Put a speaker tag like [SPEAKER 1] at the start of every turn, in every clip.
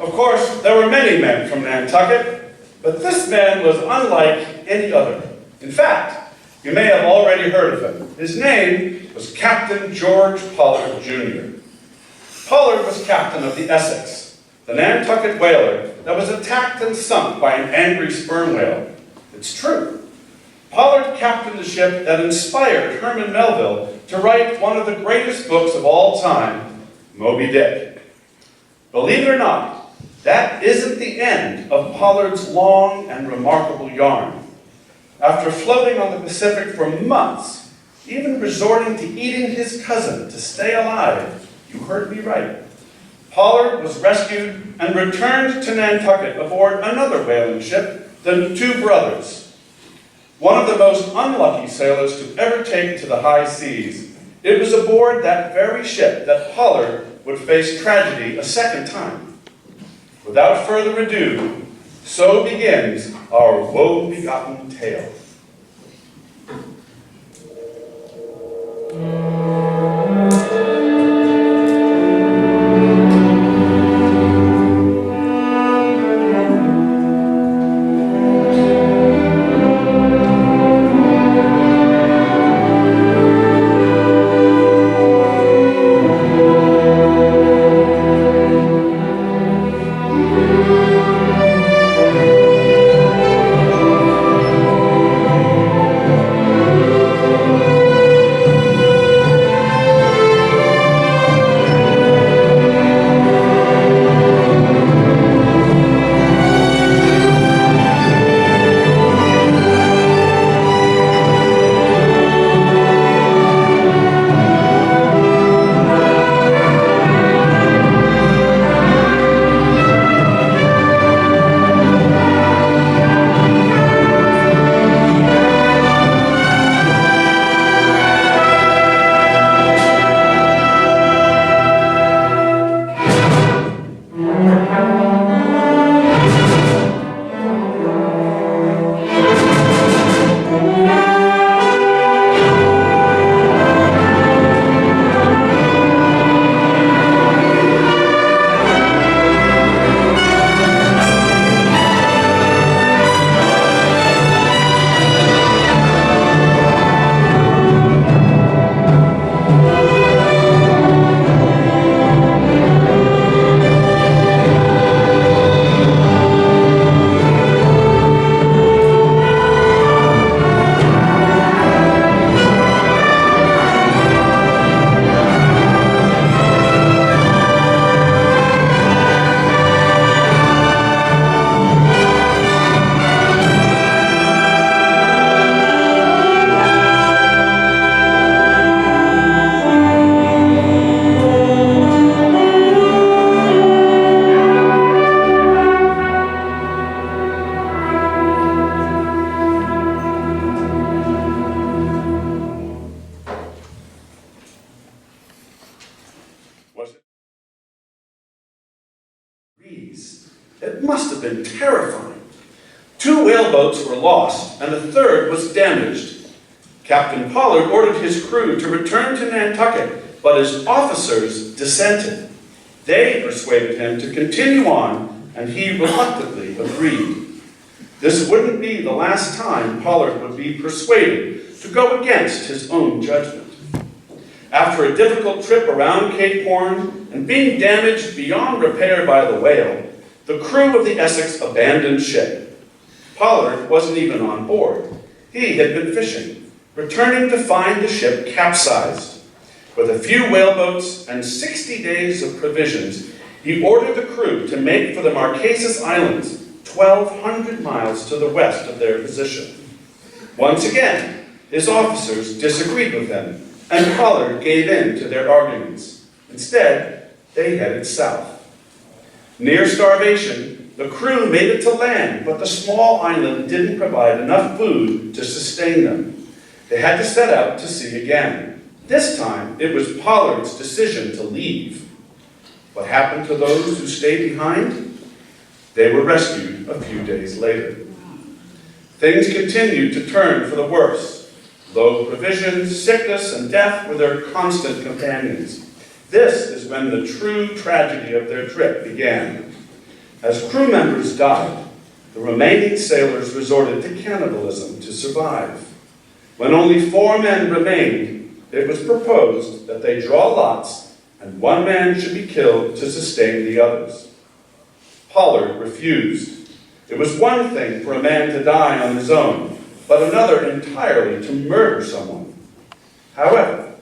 [SPEAKER 1] Of course, there were many men from Nantucket, but this man was unlike any other. In fact, you may have already heard of him. His name was Captain George Pollard, Jr. Pollard was captain of the Essex, the Nantucket whaler that was attacked and sunk by an angry sperm whale. It's true. Pollard captained the ship that inspired Herman Melville to write one of the greatest books of all time, Moby Dick. Believe it or not, that isn't the end of Pollard's long and remarkable yarn. After floating on the Pacific for months, even resorting to eating his cousin to stay alive, you heard me right, Pollard was rescued and returned to Nantucket aboard another whaling ship, the Two Brothers. One of the most unlucky sailors to ever take to the high seas, it was aboard that very ship that Pollard would face tragedy a second time. Without further ado, so begins our woe-begotten tale. It must have been terrifying. 2 whaleboats were lost, and a third was damaged. Captain Pollard ordered his crew to return to Nantucket, but his officers dissented. They persuaded him to continue on, and he reluctantly agreed. This wouldn't be the last time Pollard would be persuaded to go against his own judgment. After a difficult trip around Cape Horn and being damaged beyond repair by the whale, the crew of the Essex abandoned ship. Pollard wasn't even on board. He had been fishing, returning to find the ship capsized. With a few whaleboats and 60 days of provisions, he ordered the crew to make for the Marquesas Islands, 1,200 miles to the west of their position. Once again, his officers disagreed with them, and Pollard gave in to their arguments. Instead, they headed south. Near starvation, the crew made it to land, but the small island didn't provide enough food to sustain them. They had to set out to sea again. This time, it was Pollard's decision to leave. What happened to those who stayed behind? They were rescued a few days later. Things continued to turn for the worse. Low provisions, sickness, and death were their constant companions. This is when the true tragedy of their trip began. As crew members died, the remaining sailors resorted to cannibalism to survive. When only 4 men remained, it was proposed that they draw lots and one man should be killed to sustain the others. Pollard refused. It was one thing for a man to die on his own, but another entirely to murder someone. However,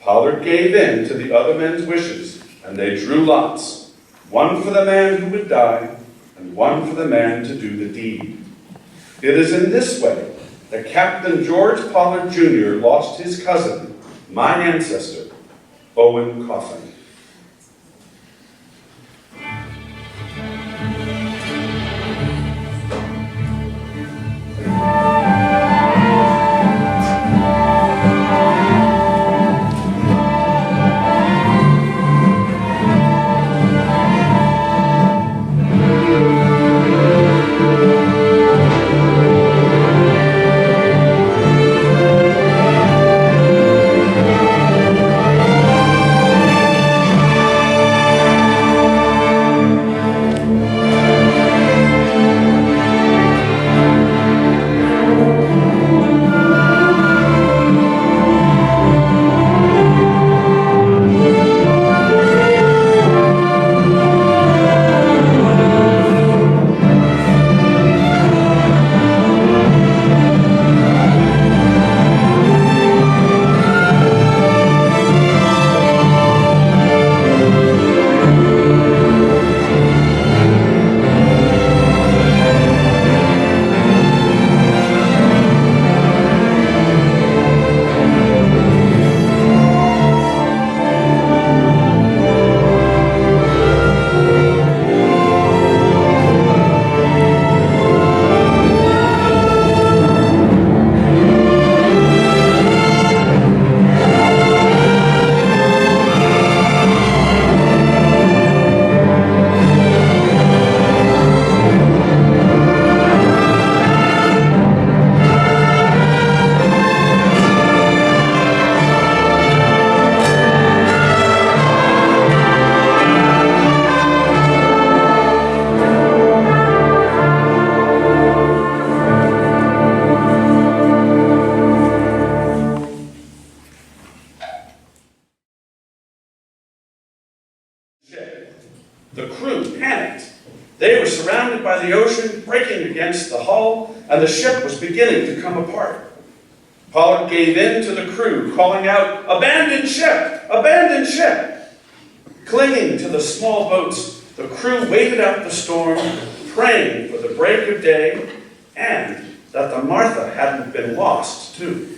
[SPEAKER 1] Pollard gave in to the other men's wishes, and they drew lots, one for the man who would die, and one for the man to do the deed. It is in this way that Captain George Pollard Jr. lost his cousin, my ancestor, Owen Coffin. The crew panicked. They were surrounded by the ocean, breaking against the hull, and the ship was beginning to come apart. Pollard gave in to the crew, calling out, "Abandon ship! Abandon ship!" Clinging to the small boats, the crew waited out the storm, praying for the break of day, and that the Martha hadn't been lost, too.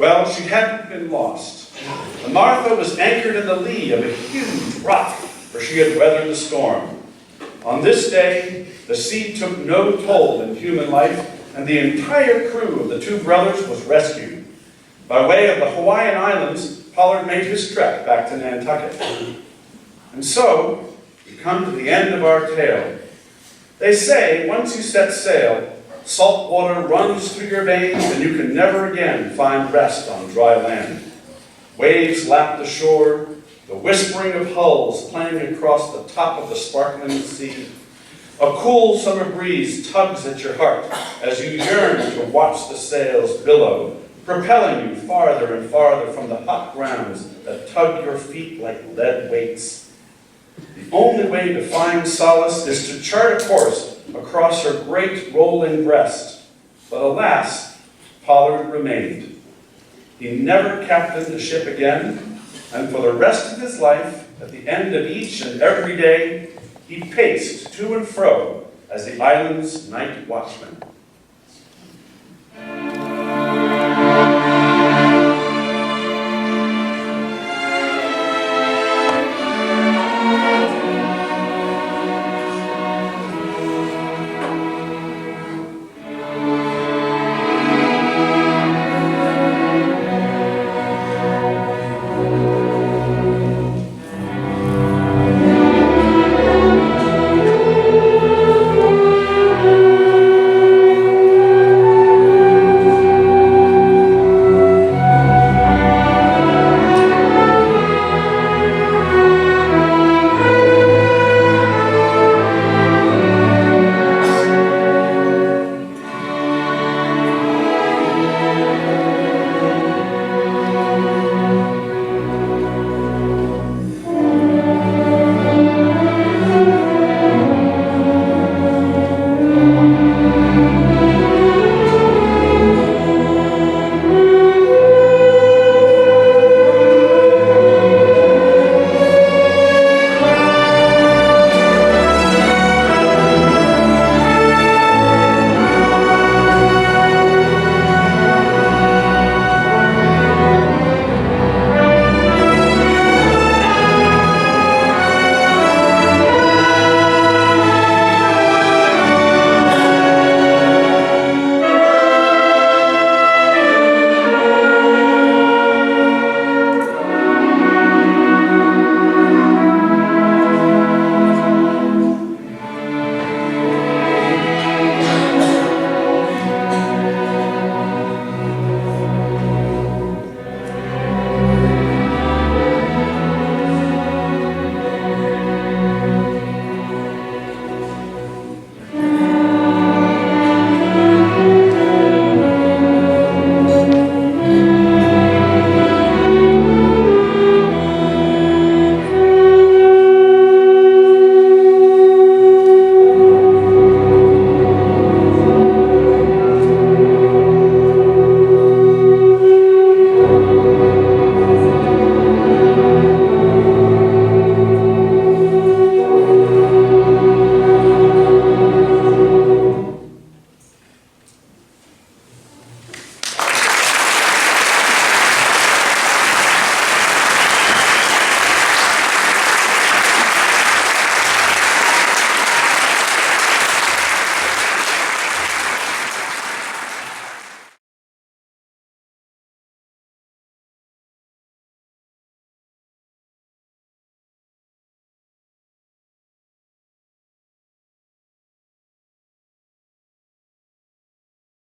[SPEAKER 1] Well, she hadn't been lost. The Martha was anchored in the lee of a huge rock, where she had weathered the storm. On this day, the sea took no toll in human life, and the entire crew of the two brothers was rescued. By way of the Hawaiian Islands, Pollard made his trek back to Nantucket. And so, we come to the end of our tale. They say, once you set sail, salt water runs through your veins, and you can never again find rest on dry land. Waves lap the shore, the whispering of hulls playing across the top of the sparkling sea. A cool summer breeze tugs at your heart as you yearn to watch the sails billow, propelling you farther and farther from the hot grounds that tug your feet like lead weights. The only way to find solace is to chart a course across her great rolling breast. But alas, Pollard remained. He never captained a ship again, and for the rest of his life, at the end of each and every day, he paced to and fro as the island's night watchman.